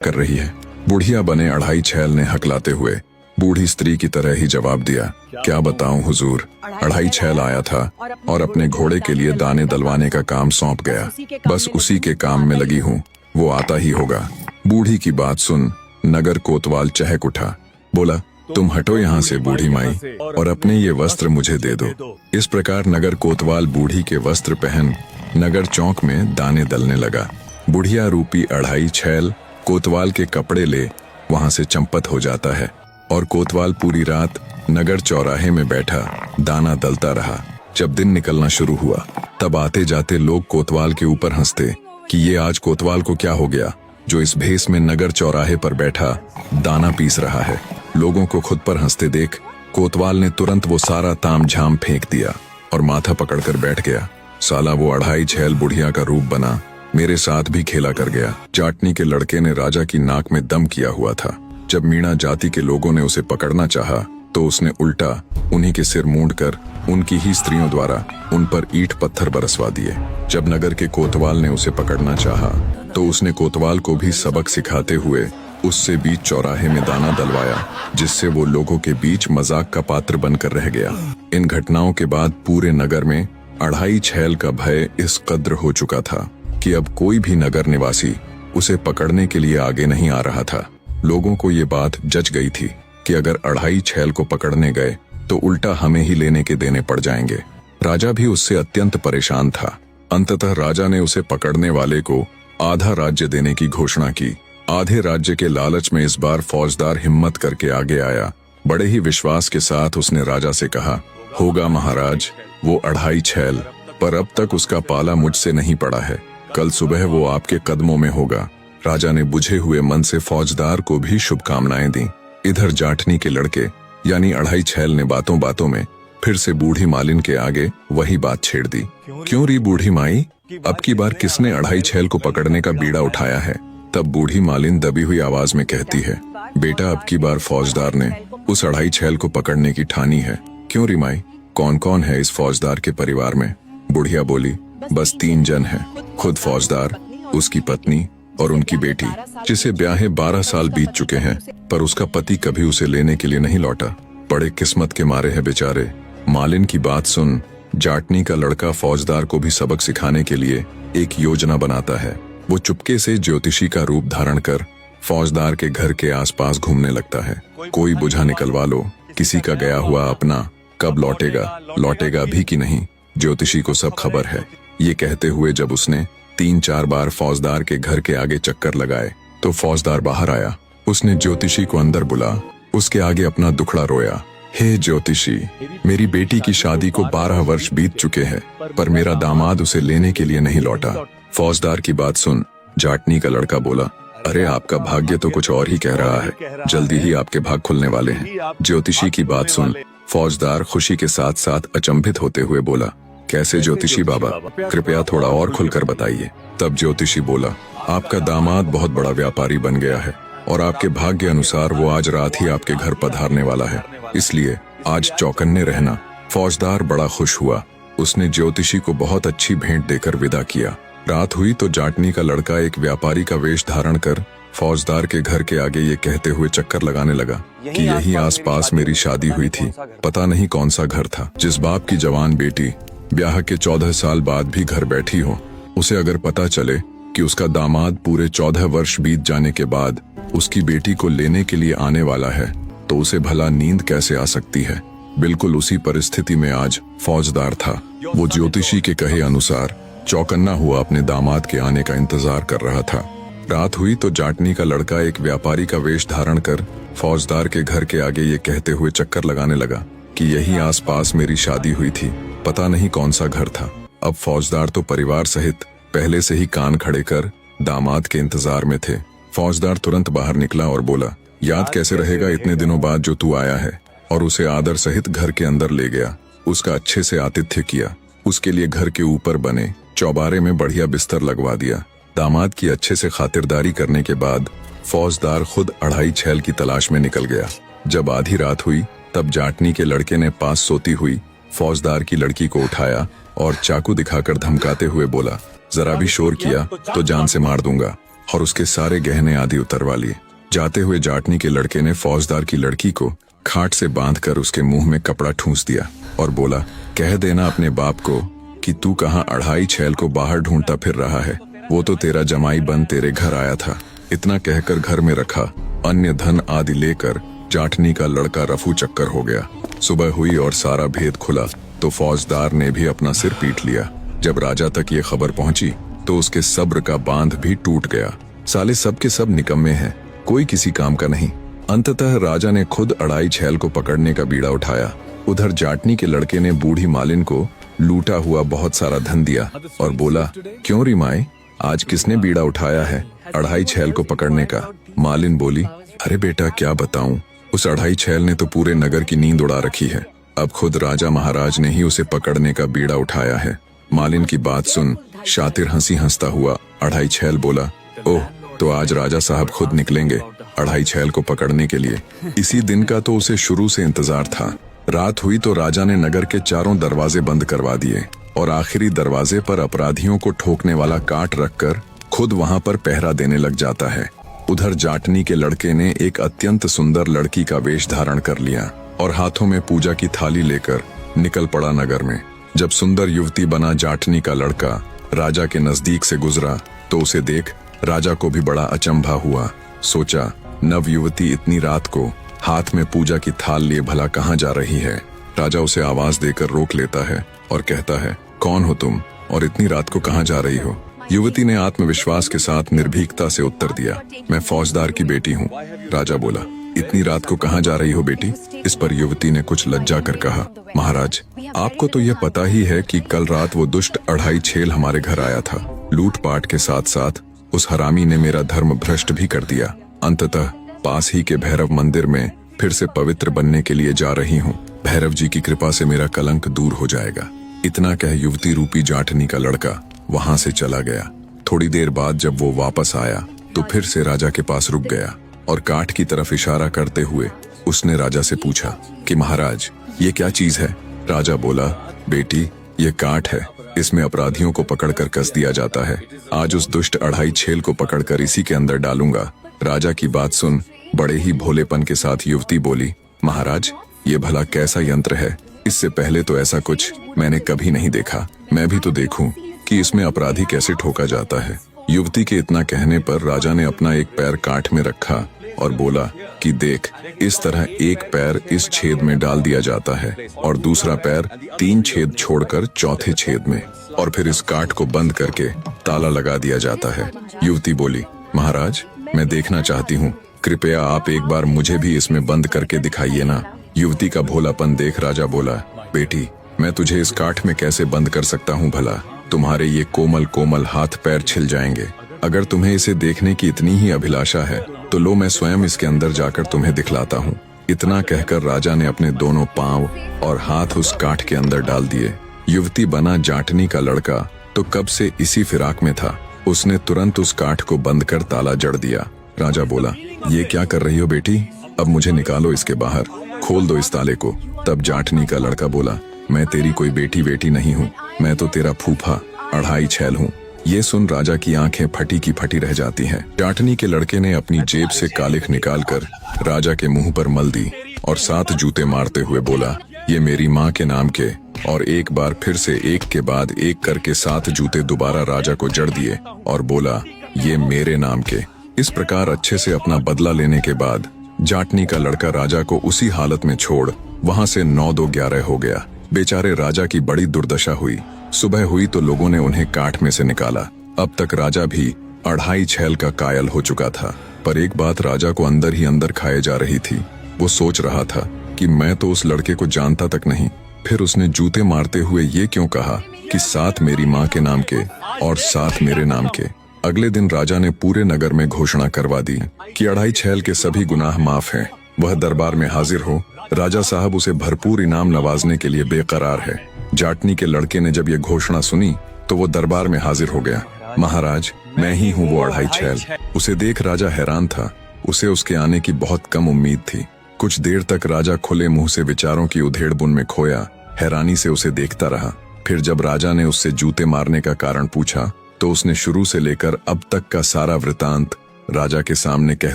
कर रही है। बुढ़िया बने अढ़ाई छैल ने हकलाते हुए बूढ़ी स्त्री की तरह ही जवाब दिया, क्या बताऊं हुजूर, अढ़ाई छैल आया था और अपने घोड़े के लिए दाने दलवाने का काम सौंप गया। बस उसी के काम में लगी हूँ, वो आता ही होगा। बूढ़ी की बात सुन नगर कोतवाल चहक उठा। बोला, तुम हटो यहाँ से बूढ़ी माई और अपने ये वस्त्र मुझे दे दो। इस प्रकार नगर कोतवाल बूढ़ी के वस्त्र पहन नगर चौक में दाने दलने लगा। बुढ़िया रूपी अढ़ाई छैल कोतवाल के कपड़े ले वहां से चंपत हो जाता है और कोतवाल पूरी रात नगर चौराहे में बैठा दाना दलता रहा। जब दिन निकलना शुरू हुआ तब आते जाते लोग कोतवाल के ऊपर हंसते कि ये आज कोतवाल को क्या हो गया जो इस भेष में नगर चौराहे पर बैठा दाना पीस रहा है। लोगों को खुद पर हंसते देख कोतवाल ने तुरंत वो सारा ताम झाम फेंक दिया और माथा पकड़कर बैठ गया। साला वो अढ़ाई छैल बुढ़िया का रूप बना मेरे साथ भी खेला कर गया। जाटनी के लड़के ने राजा की नाक में दम किया हुआ था। जब मीणा जाति के लोगों ने उसे पकड़ना चाहा तो उसने उल्टा उन्हीं के सिर मूंड कर उनकी ही स्त्रियों द्वारा उन पर ईंट पत्थर बरसवा दिए। जब नगर के कोतवाल ने उसे पकड़ना चाहा तो उसने कोतवाल को भी सबक सिखाते हुए उससे बीच चौराहे में दाना दलवाया, जिससे वो लोगों के बीच मजाक का पात्र बनकर रह गया। इन घटनाओं के बाद पूरे नगर में अढ़ाई छैल का भय इस कद्र हो चुका था कि अब कोई भी नगर निवासी उसे पकड़ने के लिए आगे नहीं आ रहा था। लोगों को ये बात जच गई थी कि अगर अढ़ाई छैल को पकड़ने गए तो उल्टा हमें ही लेने के देने पड़ जाएंगे। राजा भी उससे अत्यंत परेशान था। अंततः राजा ने उसे पकड़ने वाले को आधा राज्य देने की घोषणा की। आधे राज्य के लालच में इस बार फौजदार हिम्मत करके आगे आया। बड़े ही विश्वास के साथ उसने राजा से कहा, होगा महाराज वो अढ़ाई छैल, पर अब तक उसका पाला मुझसे नहीं पड़ा है। कल सुबह वो आपके कदमों में होगा। राजा ने बुझे हुए मन से फौजदार को भी शुभकामनाएं दी। इधर जाटनी के लड़के यानी अढ़ाई छैल ने बातों बातों में फिर से बूढ़ी मालिन के आगे वही बात छेड़ दी। क्यों री बूढ़ी माई, अब की बार किसने अढ़ाई छैल को पकड़ने का बीड़ा उठाया है? तब बूढ़ी मालिन दबी हुई आवाज में कहती है, बेटा अब की बार फौजदार ने उस अढ़ाई छैल को पकड़ने की ठानी है। क्यों री माई, कौन कौन है इस फौजदार के परिवार में? बुढ़िया बोली, बस 3 जन हैं, खुद फौजदार, उसकी पत्नी और उनकी बेटी, जिसे ब्याहे 12 साल बीत चुके हैं, पर उसका पति कभी उसे लेने के लिए नहीं लौटा। बड़े किस्मत के मारे हैं बेचारे। मालिन की बात सुन जाटनी का लड़का फौजदार को भी सबक सिखाने के लिए एक योजना बनाता है। वो चुपके से ज्योतिषी का रूप धारण कर फौजदार के घर के आसपास घूमने लगता है। कोई बुझा निकलवा लो, किसी का गया हुआ अपना कब लौटेगा भी कि नहीं, ज्योतिषी को सब खबर है। ये कहते हुए जब उसने 3-4 बार फौजदार के घर के आगे चक्कर लगाए तो फौजदार बाहर आया। उसने ज्योतिषी को अंदर बुला उसके आगे अपना दुखड़ा रोया। हे ज्योतिषी, मेरी बेटी की शादी को 12 वर्ष बीत चुके हैं, पर मेरा दामाद उसे लेने के लिए नहीं लौटा। फौजदार की बात सुन जाटनी का लड़का बोला, अरे आपका भाग्य तो कुछ और ही कह रहा है, जल्दी ही आपके भाग खुलने वाले हैं। ज्योतिषी की बात सुन फौजदार खुशी के साथ साथ अचंभित होते हुए बोला, कैसे ज्योतिषी बाबा, कृपया थोड़ा और खुलकर बताइए। तब ज्योतिषी बोला, आपका दामाद बहुत बड़ा व्यापारी बन गया है और आपके भाग्य अनुसार वो आज रात ही आपके घर पधारने वाला है, इसलिए आज चौकन्ने रहना। फौजदार बड़ा खुश हुआ। उसने ज्योतिषी को बहुत अच्छी भेंट देकर विदा किया। रात हुई तो जाटनी का लड़का एक व्यापारी का वेश धारण कर फौजदार के घर के आगे ये कहते हुए चक्कर लगाने लगा कि यही आसपास मेरी शादी हुई थी। पता नहीं कौन सा घर था। जिस बाप की जवान बेटी ब्याह के 14 साल बाद भी घर बैठी हो, उसे अगर पता चले कि उसका दामाद पूरे 14 वर्ष बीत जाने के बाद उसकी बेटी को लेने के लिए आने वाला है, तो उसे भला नींद कैसे आ सकती है। बिल्कुल उसी परिस्थिति में आज फौजदार था। वो ज्योतिषी के कहे अनुसार चौकन्ना हुआ अपने दामाद के आने का इंतजार कर रहा था। रात हुई तो जाटनी का लड़का एक व्यापारी का वेश धारण कर फौजदार के घर के आगे ये कहते हुए चक्कर लगाने लगा कि यही आसपास मेरी शादी हुई थी। पता नहीं कौन सा घर था। अब फौजदार तो परिवार सहित पहले से ही कान खड़े कर दामाद के इंतजार में थे। फौजदार तुरंत बाहर निकला और बोला, याद कैसे रहेगा इतने दिनों बाद जो तू आया है, और उसे आदर सहित घर के अंदर ले गया। उसका अच्छे से आतिथ्य किया। उसके लिए घर के ऊपर बने चौबारे में बढ़िया बिस्तर लगवा दिया। दामाद की अच्छे से खातिरदारी करने के बाद फौजदार खुद अढ़ाई छैल की तलाश में निकल गया। जब आधी रात हुई तब जाटनी के लड़के ने पास सोती हुई फौजदार की लड़की को उठाया और चाकू दिखाकर धमकाते हुए बोला, जरा भी शोर किया तो जान से मार दूंगा। और उसके सारे गहने आदि उतरवा लिए। जाते हुए जाटनी के लड़के ने फौजदार की लड़की को खाट से बांधकर उसके मुंह में कपड़ा ठूंस दिया और बोला, कह देना अपने बाप को कि तू कहाँ अढ़ाई छैल को बाहर ढूंढता फिर रहा है, वो तो तेरा जमाई बन तेरे घर आया था। इतना कहकर घर में रखा अन्य धन आदि लेकर जाटनी का लड़का रफू चक्कर हो गया। सुबह हुई और सारा भेद खुला तो फौजदार ने भी अपना सिर पीट लिया। जब राजा तक ये खबर पहुंची तो उसके सब्र का बांध भी टूट गया। साले सब के सब निकम्मे हैं, कोई किसी काम का नहीं। अंततः राजा ने खुद अढ़ाई छैल को पकड़ने का बीड़ा उठाया। उधर जाटनी के लड़के ने बूढ़ी मालिन को लूटा हुआ बहुत सारा धन दिया और बोला, क्यों रिमाए, आज किसने बीड़ा उठाया है अढ़ाई छैल को पकड़ने का? मालिन बोली, अरे बेटा क्या बताऊं, उस अढ़ाई छैल ने तो पूरे नगर की नींद उड़ा रखी है। अब खुद राजा महाराज ने ही उसे पकड़ने का बीड़ा उठाया है। मालिन की बात सुन शातिर हंसी हंसता हुआ अढ़ाई छैल बोला, ओह तो आज राजा साहब खुद निकलेंगे अढ़ाई छैल को पकड़ने के लिए। इसी दिन का तो उसे शुरू से इंतजार था। रात हुई तो राजा ने नगर के चारों दरवाजे बंद करवा दिए और आखिरी दरवाजे पर अपराधियों को ठोकने वाला काट रखकर खुद वहां पर पहरा देने लग जाता है। उधर जाटनी के लड़के ने एक अत्यंत सुंदर लड़की का वेश धारण कर लिया और हाथों में पूजा की थाली लेकर निकल पड़ा नगर में। जब सुंदर युवती बना जाटनी का लड़का राजा के नजदीक से गुजरा तो उसे देख राजा को भी बड़ा अचंभा हुआ। सोचा, नव युवती इतनी रात को हाथ में पूजा की थाल लिए भला कहाँ जा रही है। राजा उसे आवाज देकर रोक लेता है और कहता है, कौन हो तुम और इतनी रात को कहाँ जा रही हो? युवती ने आत्मविश्वास के साथ निर्भीकता से उत्तर दिया, मैं फौजदार की बेटी हूँ। राजा बोला, इतनी रात को कहाँ जा रही हो बेटी? इस पर युवती ने कुछ लज्जा कर कहा, महाराज आपको तो यह पता ही है कि कल रात वो दुष्ट अढ़ाई छैल हमारे घर आया था। लूटपाट के साथ साथ उस हरामी ने मेरा धर्म भ्रष्ट भी कर दिया। अंततः पास ही के भैरव मंदिर में फिर से पवित्र बनने के लिए जा रही हूँ। भैरव जी की कृपा से मेरा कलंक दूर हो जाएगा। इतना कह युवती रूपी जाटनी का लड़का वहां से चला गया। थोड़ी देर बाद जब वो वापस आया तो फिर से राजा के पास रुक गया और काठ की तरफ इशारा करते हुए उसने राजा से पूछा कि महाराज ये क्या चीज है? राजा बोला, बेटी ये काठ है, इसमें अपराधियों को पकड़कर कस दिया जाता है। आज उस दुष्ट अढ़ाई छैल को पकड़कर इसी के अंदर डालूंगा। राजा की बात सुन बड़े ही भोलेपन के साथ युवती बोली, महाराज ये भला कैसा यंत्र है? इससे पहले तो ऐसा कुछ मैंने कभी नहीं देखा। मैं भी तो देखूं कि इसमें अपराधी कैसे ठोका जाता है। युवती के इतना कहने पर राजा ने अपना एक पैर काठ में रखा और बोला कि देख, इस तरह एक पैर इस छेद में डाल दिया जाता है और दूसरा पैर 3 छेद छोड़कर चौथे छेद में, और फिर इस काठ को बंद करके ताला लगा दिया जाता है। युवती बोली, महाराज मैं देखना चाहती हूँ, कृपया आप एक बार मुझे भी इसमें बंद करके दिखाइए ना। युवती का भोलापन देख राजा बोला, बेटी मैं तुझे इस काठ में कैसे बंद कर सकता हूँ भला? तुम्हारे ये कोमल कोमल हाथ पैर छिल जाएंगे। अगर तुम्हें इसे देखने की इतनी ही अभिलाषा है तो लो मैं स्वयं इसके अंदर जाकर तुम्हें दिखलाता हूँ। इतना कहकर राजा ने अपने दोनों पांव और हाथ उस काठ के अंदर डाल दिए। युवती बना जाटनी का लड़का तो कब से इसी फिराक में था। उसने तुरंत उस काठ को बंद कर ताला जड़ दिया। राजा बोला, ये क्या कर रही हो बेटी? अब मुझे निकालो इसके बाहर, खोल दो इस ताले को। तब जाटनी का लड़का बोला, मैं तेरी कोई बेटी नहीं हूँ, मैं तो तेरा फूफा अढ़ाई छैल हूँ। ये सुन राजा की आंखें फटी की फटी रह जाती हैं। जाटनी के लड़के ने अपनी जेब से कालिख निकालकर राजा के मुंह पर मल दी और 7 जूते मारते हुए बोला, ये मेरी माँ के नाम के। और एक बार फिर से एक के बाद एक करके 7 जूते दोबारा राजा को जड़ दिए और बोला, ये मेरे नाम के। इस प्रकार अच्छे से अपना बदला लेने के बाद जाटनी का लड़का राजा को उसी हालत में छोड़ वहां से 9-2-11 हो गया। बेचारे राजा की बड़ी दुर्दशा हुई। सुबह हुई तो लोगों ने उन्हें काठ में से निकाला। अब तक राजा भी अढ़ाई छैल का कायल हो चुका था, पर एक बात राजा को अंदर ही अंदर खाए जा रही थी। वो सोच रहा था कि मैं तो उस लड़के को जानता तक नहीं, फिर उसने जूते मारते हुए ये क्यों कहा कि 7 मेरी माँ के नाम के और 7 मेरे नाम के। अगले दिन राजा ने पूरे नगर में घोषणा करवा दी कि अढ़ाई छैल के सभी गुनाह माफ हैं। वह दरबार में हाजिर हो। राजा साहब उसे भरपूर इनाम नवाजने के लिए बेकरार है। जाटनी के लड़के ने जब ये घोषणा सुनी तो वो दरबार में हाजिर हो गया। महाराज मैं ही हूँ वो अढ़ाई छैल। उसे देख राजा हैरान था। उसे उसके आने की बहुत कम उम्मीद थी। कुछ देर तक राजा खुले मुंह से विचारों की उधेड़-बुन में खोया हैरानी से उसे देखता रहा। फिर जब राजा ने उससे जूते मारने का कारण पूछा तो उसने शुरू से लेकर अब तक का सारा वृतांत राजा के सामने कह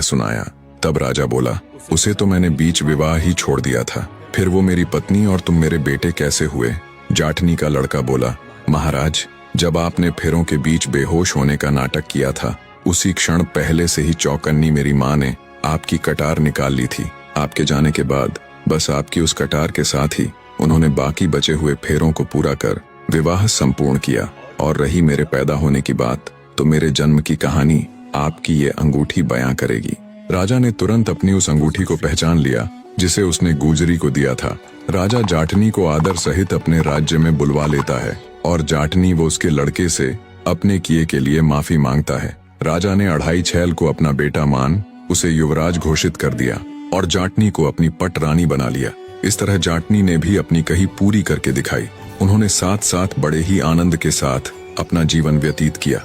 सुनाया। तब राजा बोला, उसे तो मैंने बीच विवाह ही छोड़ दिया था, फिर वो मेरी पत्नी और तुम मेरे बेटे कैसे हुए? जाटनी का लड़का बोला, महाराज, जब आपने फेरों के बीच बेहोश होने का नाटक किया था, उसी क्षण पहले से ही चौकन्नी मेरी माँ ने आपकी कटार निकाल ली थी। आपके जाने के बाद बस आपकी उस कटार के साथ ही उन्होंने बाकी बचे हुए फेरों को पूरा कर विवाह संपूर्ण किया। और रही मेरे पैदा होने की बात, तो मेरे जन्म की कहानी आपकी ये अंगूठी बयां करेगी। राजा ने तुरंत अपनी उस अंगूठी को पहचान लिया जिसे उसने गुजरी को दिया था। राजा जाटनी को आदर सहित अपने राज्य में बुलवा लेता है और जाटनी वो उसके लड़के से अपने किए के लिए माफी मांगता है। राजा ने अढ़ाई छैल को अपना बेटा मान उसे युवराज घोषित कर दिया और जाटनी को अपनी पट रानी बना लिया। इस तरह जाटनी ने भी अपनी कही पूरी करके दिखाई। उन्होंने साथ साथ बड़े ही आनंद के साथ अपना जीवन व्यतीत किया।